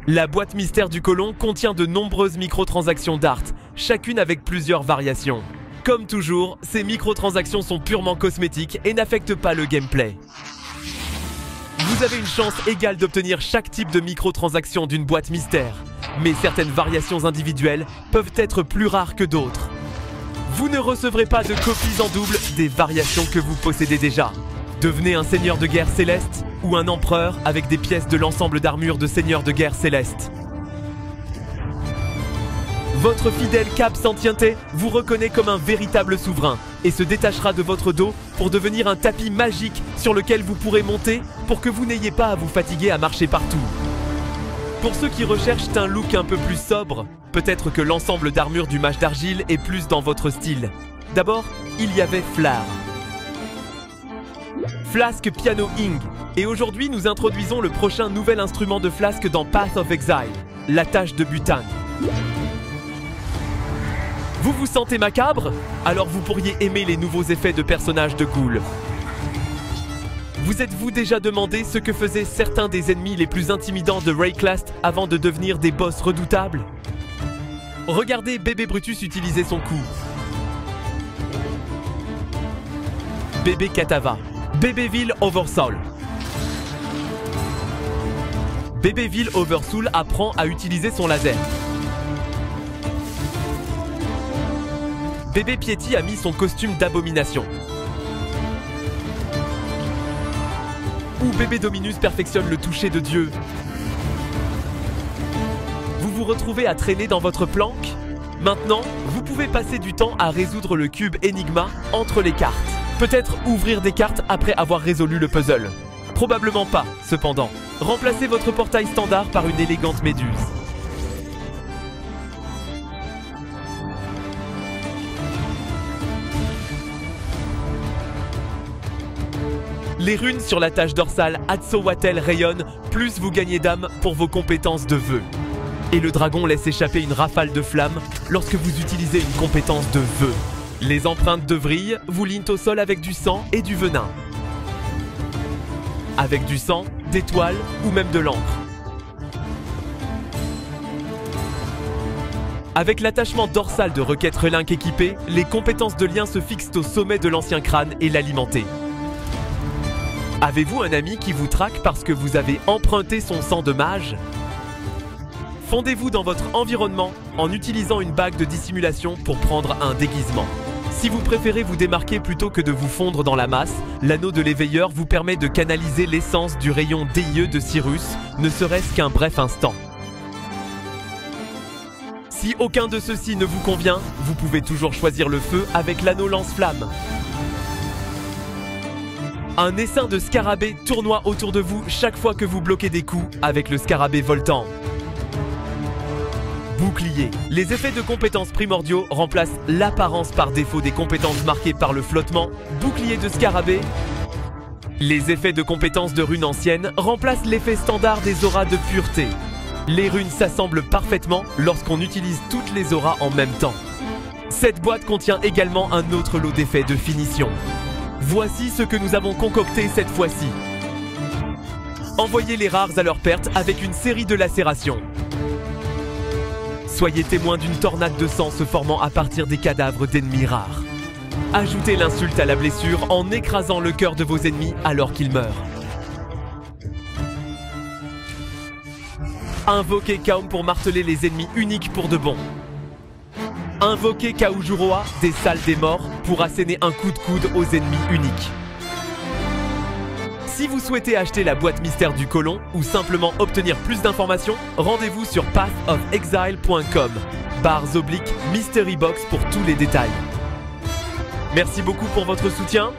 La boîte mystère du colon contient de nombreuses microtransactions d'art, chacune avec plusieurs variations. Comme toujours, ces microtransactions sont purement cosmétiques et n'affectent pas le gameplay. Vous avez une chance égale d'obtenir chaque type de microtransaction d'une boîte mystère, mais certaines variations individuelles peuvent être plus rares que d'autres. Vous ne recevrez pas de copies en double des variations que vous possédez déjà. Devenez un seigneur de guerre céleste ou un empereur avec des pièces de l'ensemble d'armure de seigneur de guerre céleste. Votre fidèle Cap Sentiente vous reconnaît comme un véritable souverain et se détachera de votre dos pour devenir un tapis magique sur lequel vous pourrez monter pour que vous n'ayez pas à vous fatiguer à marcher partout. Pour ceux qui recherchent un look un peu plus sobre, peut-être que l'ensemble d'armure du mage d'argile est plus dans votre style. D'abord, il y avait Flar. Flasque Piano Ing. Et aujourd'hui, nous introduisons le prochain nouvel instrument de Flasque dans Path of Exile, la tâche de butane. Vous vous sentez macabre? Alors vous pourriez aimer les nouveaux effets de personnages de Ghoul. Vous êtes-vous déjà demandé ce que faisaient certains des ennemis les plus intimidants de Rayclast avant de devenir des boss redoutables? Regardez Bébé Brutus utiliser son coup. Bébé Katava. Bébéville Oversoul. Bébéville Oversoul apprend à utiliser son laser. Bébé Piety a mis son costume d'abomination. Ou Bébé Dominus perfectionne le toucher de Dieu. Vous vous retrouvez à traîner dans votre planque? Maintenant, vous pouvez passer du temps à résoudre le cube Enigma entre les cartes. Peut-être ouvrir des cartes après avoir résolu le puzzle. Probablement pas, cependant. Remplacez votre portail standard par une élégante méduse. Les runes sur la tâche dorsale Atsowatel rayonnent, plus vous gagnez d'âme pour vos compétences de vœux. Et le dragon laisse échapper une rafale de flammes lorsque vous utilisez une compétence de vœux. Les empreintes de vrille vous lignent au sol avec du sang et du venin. Avec du sang, des toiles ou même de l'encre. Avec l'attachement dorsal de requête relink équipé, les compétences de lien se fixent au sommet de l'ancien crâne et l'alimenter. Avez-vous un ami qui vous traque parce que vous avez emprunté son sang de mage? Fondez-vous dans votre environnement en utilisant une bague de dissimulation pour prendre un déguisement. Si vous préférez vous démarquer plutôt que de vous fondre dans la masse, l'anneau de l'éveilleur vous permet de canaliser l'essence du rayon DIE de Cyrus, ne serait-ce qu'un bref instant. Si aucun de ceux-ci ne vous convient, vous pouvez toujours choisir le feu avec l'anneau lance-flamme. Un essaim de scarabée tournoie autour de vous chaque fois que vous bloquez des coups avec le scarabée voltant. Bouclier. Les effets de compétences primordiaux remplacent l'apparence par défaut des compétences marquées par le flottement, bouclier de scarabée. Les effets de compétences de runes anciennes remplacent l'effet standard des auras de pureté. Les runes s'assemblent parfaitement lorsqu'on utilise toutes les auras en même temps. Cette boîte contient également un autre lot d'effets de finition. Voici ce que nous avons concocté cette fois-ci. Envoyez les rares à leur perte avec une série de lacérations. Soyez témoin d'une tornade de sang se formant à partir des cadavres d'ennemis rares. Ajoutez l'insulte à la blessure en écrasant le cœur de vos ennemis alors qu'ils meurent. Invoquez Kaum pour marteler les ennemis uniques pour de bon. Invoquez Kaujuroa des salles des morts pour asséner un coup de coude aux ennemis uniques. Si vous souhaitez acheter la boîte mystère du colon ou simplement obtenir plus d'informations, rendez-vous sur pathofexile.com/mysterybox pour tous les détails. Merci beaucoup pour votre soutien.